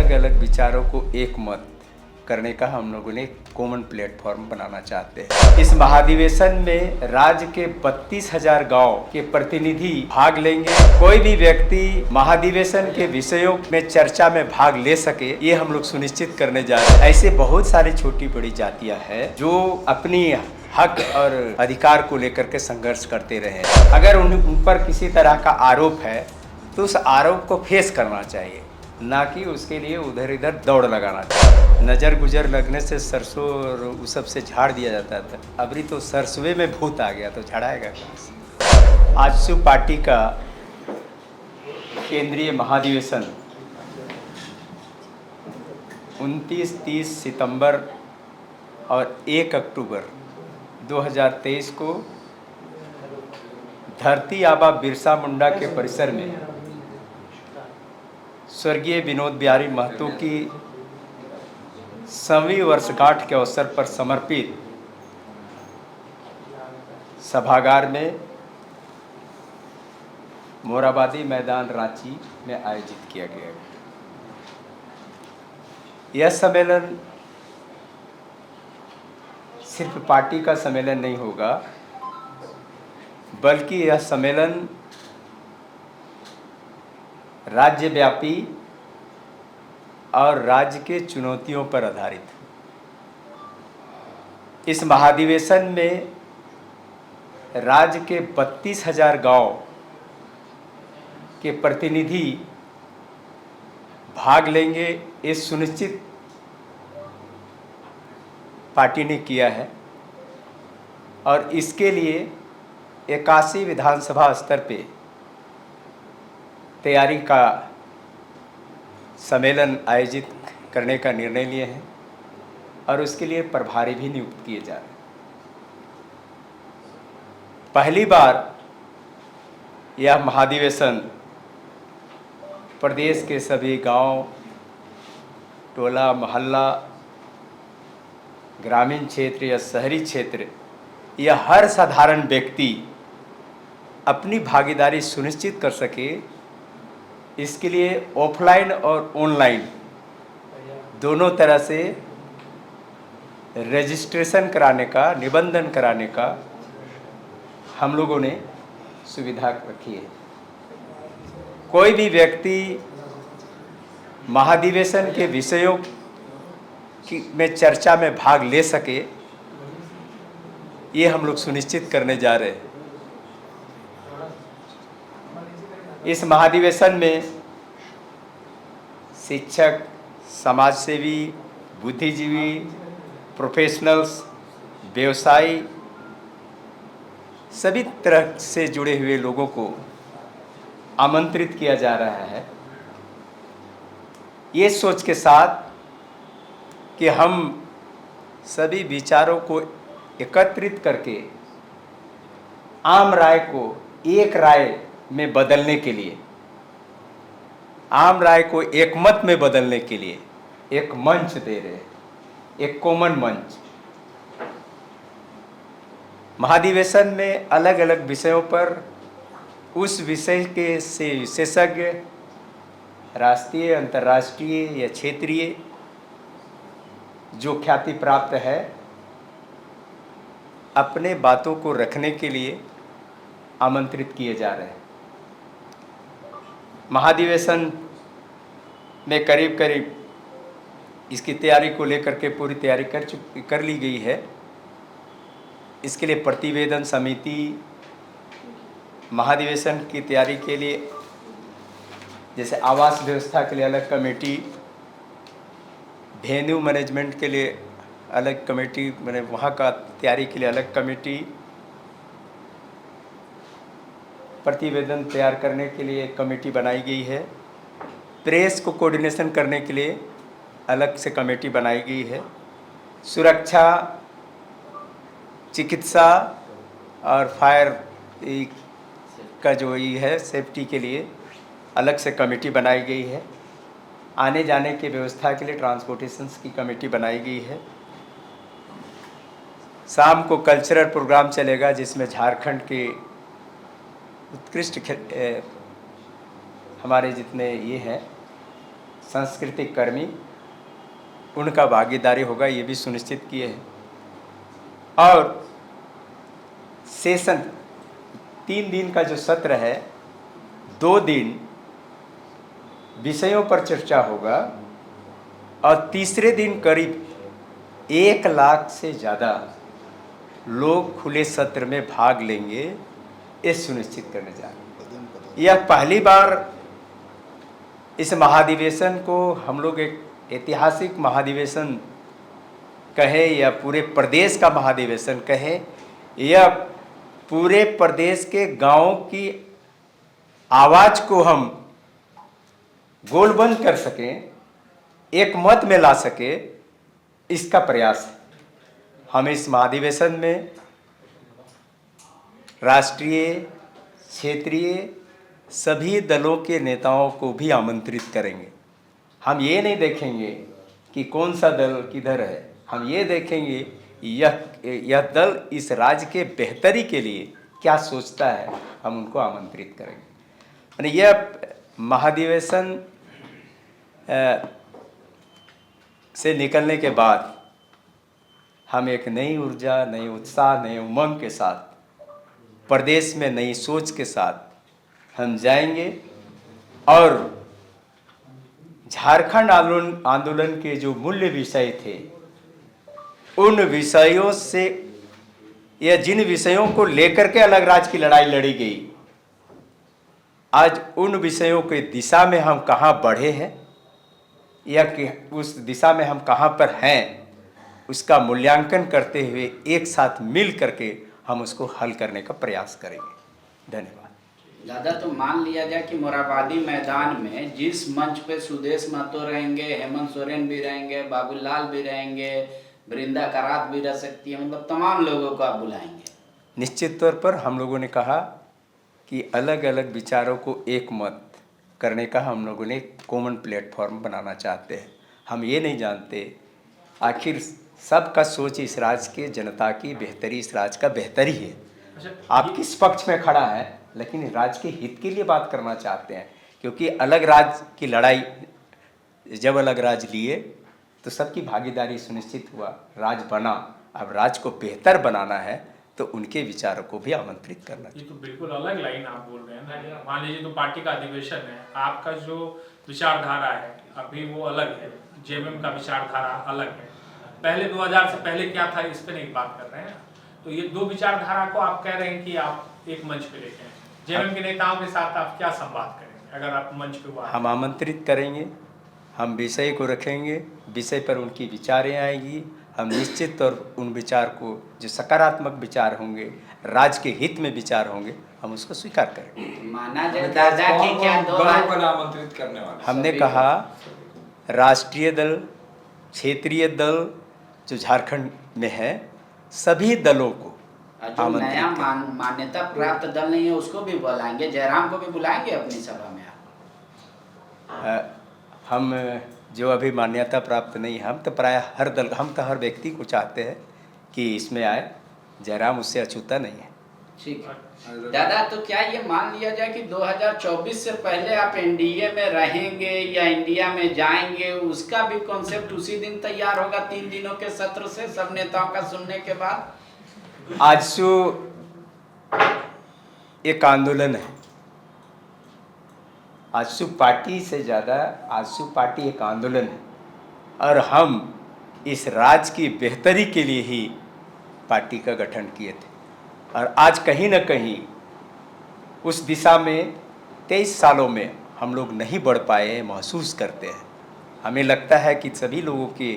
अलग अलग विचारों को एक मत करने का हम लोगों ने कॉमन प्लेटफॉर्म बनाना चाहते हैं। इस महाधिवेशन में राज्य के 32,000 गांव के प्रतिनिधि भाग लेंगे। कोई भी व्यक्ति महाधिवेशन के विषयों में चर्चा में भाग ले सके, ये हम लोग सुनिश्चित करने जा रहे हैं। ऐसे बहुत सारी छोटी बड़ी जातियां हैं जो अपनी हक और अधिकार को लेकर के संघर्ष करते रहे। अगर उन पर किसी तरह का आरोप है तो उस आरोप को फेस करना चाहिए, ना कि उसके लिए उधर इधर दौड़ लगाना चाहिए। नज़र गुजर लगने से सरसों और उस सब से झाड़ दिया जाता था, अभी तो सरसों में भूत आ गया तो झाड़ाएगा कहाँ से। आजसू पार्टी का केंद्रीय महाधिवेशन 29, 30 सितंबर और 1 अक्टूबर 2023 को धरती आबा बिरसा मुंडा के परिसर में स्वर्गीय विनोद बिहारी महतो की 100वीं वर्षगांठ के अवसर पर समर्पित सभागार में मोराबादी मैदान रांची में आयोजित किया गया। यह सम्मेलन सिर्फ पार्टी का सम्मेलन नहीं होगा, बल्कि यह सम्मेलन राज्यव्यापी और राज्य के चुनौतियों पर आधारित। इस महाधिवेशन में राज्य के 32,000 गांव के प्रतिनिधि भाग लेंगे, ये सुनिश्चित पार्टी ने किया है। और इसके लिए 81 विधानसभा स्तर पे तैयारी का सम्मेलन आयोजित करने का निर्णय लिए हैं और उसके लिए प्रभारी भी नियुक्त किए जा रहे हैं। पहली बार यह महाधिवेशन प्रदेश के सभी गांव, टोला, मोहल्ला, ग्रामीण क्षेत्र या शहरी क्षेत्र या हर साधारण व्यक्ति अपनी भागीदारी सुनिश्चित कर सके, इसके लिए ऑफलाइन और ऑनलाइन दोनों तरह से रजिस्ट्रेशन कराने का, निबंधन कराने का हम लोगों ने सुविधा रखी है। कोई भी व्यक्ति महाधिवेशन के विषयों में चर्चा में भाग ले सके, ये हम लोग सुनिश्चित करने जा रहे हैं। इस महाधिवेशन में शिक्षक, समाजसेवी, बुद्धिजीवी, प्रोफेशनल्स, व्यवसायी, सभी तरह से जुड़े हुए लोगों को आमंत्रित किया जा रहा है, ये सोच के साथ कि हम सभी विचारों को एकत्रित करके आम राय को एक राय में बदलने के लिए, आम राय को एक मत में बदलने के लिए एक मंच दे रहे हैं, एक कॉमन मंच। महाधिवेशन में अलग अलग विषयों पर उस विषय के से विशेषज्ञ राष्ट्रीय, अंतर्राष्ट्रीय या क्षेत्रीय जो ख्याति प्राप्त है, अपने बातों को रखने के लिए आमंत्रित किए जा रहे हैं। महाधिवेशन में करीब करीब इसकी तैयारी को लेकर के पूरी तैयारी कर ली गई है। इसके लिए प्रतिवेदन समिति, महाधिवेशन की तैयारी के लिए जैसे आवास व्यवस्था के लिए अलग कमेटी, वेन्यू मैनेजमेंट के लिए अलग कमेटी, मैंने वहाँ का तैयारी के लिए अलग कमेटी, प्रतिवेदन तैयार करने के लिए एक कमेटी बनाई गई है, प्रेस को कोऑर्डिनेशन करने के लिए अलग से कमेटी बनाई गई है, सुरक्षा, चिकित्सा और फायर का जो ये है सेफ्टी के लिए अलग से कमेटी बनाई गई है, आने जाने की व्यवस्था के लिए ट्रांसपोर्टेशंस की कमेटी बनाई गई है। शाम को कल्चरल प्रोग्राम चलेगा जिसमें झारखंड के उत्कृष्ट हमारे जितने ये हैं सांस्कृतिक कर्मी उनका भागीदारी होगा, ये भी सुनिश्चित किए हैं। और सेशन 3 दिन का जो सत्र है, 2 दिन विषयों पर चर्चा होगा और तीसरे दिन करीब 1 लाख से ज़्यादा लोग खुले सत्र में भाग लेंगे, ये सुनिश्चित करने जा रहे हैं। यह पहली बार इस महाधिवेशन को हम लोग एक ऐतिहासिक महाधिवेशन कहे या पूरे प्रदेश का महाधिवेशन कहे, यह पूरे प्रदेश के गांवों की आवाज़ को हम गोलबंद कर सकें, एक मत में ला सके, इसका प्रयास है। हम इस महाधिवेशन में राष्ट्रीय, क्षेत्रीय सभी दलों के नेताओं को भी आमंत्रित करेंगे। हम ये नहीं देखेंगे कि कौन सा दल किधर है, हम ये देखेंगे यह दल इस राज्य के बेहतरी के लिए क्या सोचता है, हम उनको आमंत्रित करेंगे। यानी यह महाधिवेशन से निकलने के बाद हम एक नई ऊर्जा, नई उत्साह, नए उमंग के साथ, प्रदेश में नई सोच के साथ हम जाएंगे और झारखंड आंदोलन के जो मूल्य विषय थे, उन विषयों से या जिन विषयों को लेकर के अलग राज्य की लड़ाई लड़ी गई, आज उन विषयों के दिशा में हम कहाँ बढ़े हैं या कि उस दिशा में हम कहाँ पर हैं, उसका मूल्यांकन करते हुए एक साथ मिल करके हम उसको हल करने का प्रयास करेंगे। धन्यवाद। दादा, तो मान लिया जाए कि मोरहाबादी मैदान में जिस मंच पे सुदेश महतो रहेंगे, हेमंत सोरेन भी रहेंगे, बाबूलाल भी रहेंगे, वृंदा करात भी रह सकती है, मतलब तमाम लोगों को आप बुलाएंगे? निश्चित तौर पर हम लोगों ने कहा कि अलग अलग विचारों को एक मत करने का हम लोगों ने कॉमन प्लेटफॉर्म बनाना चाहते हैं। हम ये नहीं जानते आखिर सबका सोच इस राज्य के जनता की बेहतरी, इस राज्य का बेहतरी है। आप किस पक्ष में खड़ा है, लेकिन राज्य के हित के लिए बात करना चाहते हैं, क्योंकि अलग राज्य की लड़ाई जब अलग राज्य लिए तो सबकी भागीदारी सुनिश्चित हुआ, राज्य बना। अब राज्य को बेहतर बनाना है तो उनके विचारों को भी आमंत्रित करना चाहिए। ये तो बिल्कुल अलग लाइन आप बोल रहे हैं। मान लीजिए तो पार्टी का अधिवेशन है, आपका जो विचारधारा है अभी वो अलग है, जेएमएम का विचारधारा अलग है। पहले 2000 से पहले क्या था, इस पे नहीं बात कर रहे हैं। तो ये 2 विचारधारा को आप कह रहे हैं कि आप एक मंच पे लेके आए। जेएमएम के नेताओं के साथ आप क्या संवाद करेंगे अगर आप मंच पे हुआ? हम आमंत्रित करेंगे, हम विषय को रखेंगे, विषय पर उनकी विचारें आएगी, हम निश्चित तौर उन विचार को, जो सकारात्मक विचार होंगे, राज्य के हित में विचार होंगे, हम उसको स्वीकार करेंगे। माना जाए दादा कि क्या आमंत्रित करने वाले? हमने कहा राष्ट्रीय दल, क्षेत्रीय दल जो झारखंड में है, सभी दलों को जो नया मान्यता प्राप्त दल नहीं है उसको भी बुलाएंगे, जयराम को भी बुलाएंगे अपनी सभा में आप? हम जो अभी मान्यता प्राप्त नहीं, हम तो प्राय हर दल, हम तो हर व्यक्ति को चाहते हैं कि इसमें आए। जयराम उससे अछूता नहीं है। ठीक है दादा, तो क्या ये मान लिया जाए कि 2024 से पहले आप एनडीए में रहेंगे या इंडिया में जाएंगे, उसका भी कॉन्सेप्ट उसी दिन तैयार होगा 3 दिनों के सत्र से सब नेताओं का सुनने के बाद? आजसू एक आंदोलन है, आजसू पार्टी से ज़्यादा आजसू पार्टी एक आंदोलन है, और हम इस राज्य की बेहतरी के लिए ही पार्टी का गठन किए थे। और आज कहीं न कहीं उस दिशा में 23 सालों में हम लोग नहीं बढ़ पाए, महसूस करते हैं। हमें लगता है कि सभी लोगों के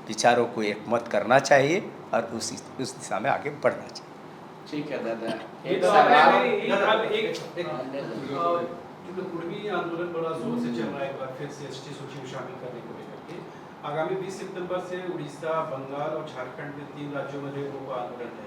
विचारों को एक मत करना चाहिए और उस दिशा में आगे बढ़ना चाहिए। ठीक है दादा, एक कुर्मी आंदोलन बड़ा जोर से चल रहा है, एक बार फिर से एसटी सूची में शामिल करने को लेकर के आगामी 20 सितंबर से उड़ीसा, बंगाल और झारखंड के 3 राज्यों में रेल रोको आंदोलन है।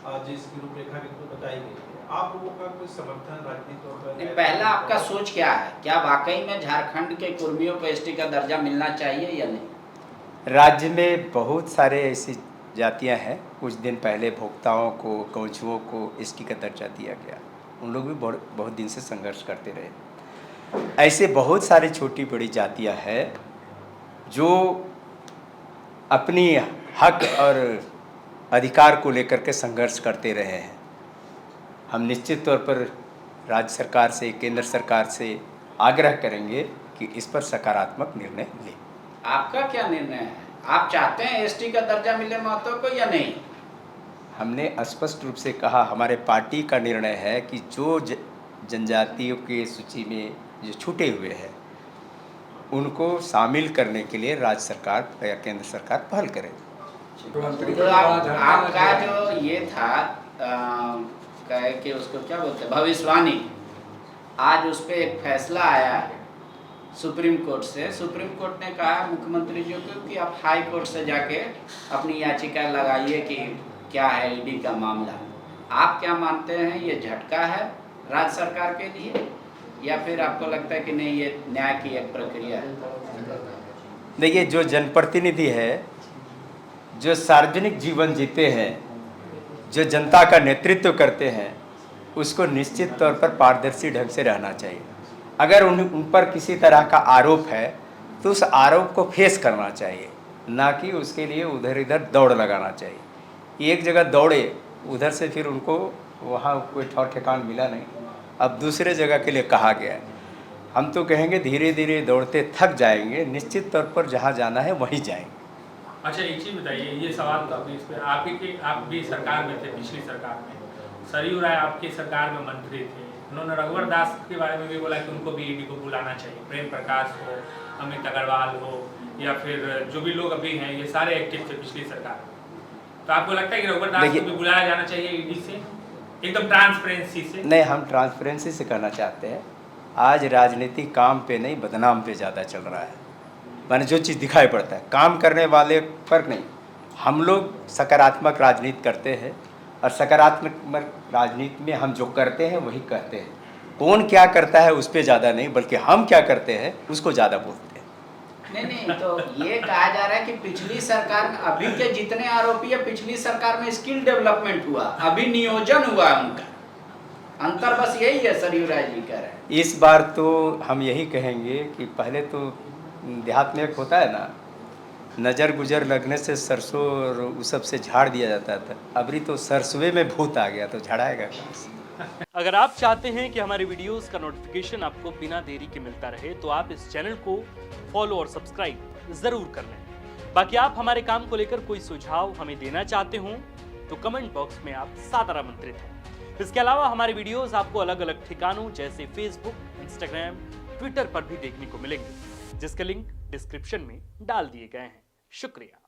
आज इसकी रूपरेखा भी तो बताई गई है। आप लोगों का कोई समर्थन राजनीतिक तौर पर? पहला आपका सोच क्या है, क्या वाकई में झारखंड के कुर्मियों को एसटी का दर्जा मिलना चाहिए या नहीं? राज्य में बहुत सारे ऐसी जातियां हैं, कुछ दिन पहले भोक्ताओं को, गौछुओं को एसटी का दर्जा दिया गया। उन लोग भी बहुत दिन से संघर्ष करते रहे। ऐसे बहुत सारी छोटी बड़ी जातियां हैं जो अपनी हक और अधिकार को लेकर के संघर्ष करते रहे हैं। हम निश्चित तौर पर राज्य सरकार से, केंद्र सरकार से आग्रह करेंगे कि इस पर सकारात्मक निर्णय लें। आपका क्या निर्णय है? आप चाहते हैं एसटी का दर्जा मिले महतो को या नहीं? हमने स्पष्ट रूप से कहा, हमारे पार्टी का निर्णय है कि जो जनजातियों की सूची में जो छूटे हुए हैं उनको शामिल करने के लिए राज्य सरकार या केंद्र सरकार पहल करे। तो आपका जो ये था कहे कि उसको क्या बोलते हैं, भविष्यवाणी, आज उस पर एक फैसला आया सुप्रीम कोर्ट से। सुप्रीम कोर्ट ने कहा मुख्यमंत्री जी को कि आप हाई कोर्ट से जाके अपनी याचिका लगाइए कि क्या है ईडी का मामला। आप क्या मानते हैं, ये झटका है राज्य सरकार के लिए या फिर आपको लगता है कि नहीं ये न्याय की एक प्रक्रिया है? देखिए, जो जनप्रतिनिधि है, जो सार्वजनिक जीवन जीते हैं, जो जनता का नेतृत्व करते हैं, उसको निश्चित तौर पर पारदर्शी ढंग से रहना चाहिए। अगर उन पर किसी तरह का आरोप है तो उस आरोप को फेस करना चाहिए, ना कि उसके लिए उधर इधर दौड़ लगाना चाहिए। एक जगह दौड़े, उधर से फिर उनको वहाँ कोई ठौर ठिकान मिला नहीं, अब दूसरे जगह के लिए कहा गया है। हम तो कहेंगे धीरे धीरे दौड़ते थक जाएंगे, निश्चित तौर पर जहाँ जाना है वहीं जाएंगे। अच्छा, एक चीज़ बताइए, ये सवाल तो अभी इस पर आप भी सरकार में थे, पिछली सरकार में सरयू राय आपकी सरकार में मंत्री थे, उन्होंने रघुवर दास के बारे में भी बोला कि उनको भी ईडी को बुलाना चाहिए। प्रेम प्रकाश हो, अमित अग्रवाल हो, या फिर जो भी लोग अभी हैं, ये सारे एक्टिव थे पिछली सरकार में। तो आपको लगता है कि रघुवर दास को भी बुलाया जाना चाहिए ईडी से, एकदम ट्रांसपेरेंसी से? नहीं, हम ट्रांसपेरेंसी से कहना चाहते हैं। आज राजनीति काम पे नहीं, बदनाम पे ज़्यादा चल रहा है। मैंने जो चीज़ दिखाई पड़ता है, काम करने वाले पर नहीं। हम लोग सकारात्मक राजनीति करते हैं और सकारात्मक राजनीति में हम जो करते हैं वही कहते हैं। कौन क्या करता है उस पर ज़्यादा नहीं, बल्कि हम क्या करते हैं उसको ज़्यादा बोलते हैं। नहीं, तो ये कहा जा रहा है कि पिछली सरकार में अभी के जितने आरोपी है, पिछली सरकार में स्किल डेवलपमेंट हुआ, अभी नियोजन हुआ उनका। अंतर बस यही है, सरयू राय जी कह रहे हैं। इस बार तो हम यही कहेंगे कि पहले तो देहात में एक होता है ना, नज़र गुजर लगने से सरसों और उस सब से झाड़ दिया जाता था। अभी तो सरसों में भूत आ गया तो झाड़ाएगा कहाँ से? अगर आप चाहते हैं कि हमारे वीडियोस का नोटिफिकेशन आपको बिना देरी के मिलता रहे तो आप इस चैनल को फॉलो और सब्सक्राइब जरूर कर लें। बाकी आप हमारे काम को लेकर कोई सुझाव हमें देना चाहते हो तो कमेंट बॉक्स में आप सादर आमंत्रित हैं। इसके अलावा हमारे वीडियोस आपको अलग अलग ठिकानों जैसे फेसबुक, इंस्टाग्राम, ट्विटर पर भी देखने को मिलेंगे, जिसके लिंक डिस्क्रिप्शन में डाल दिए गए हैं। शुक्रिया।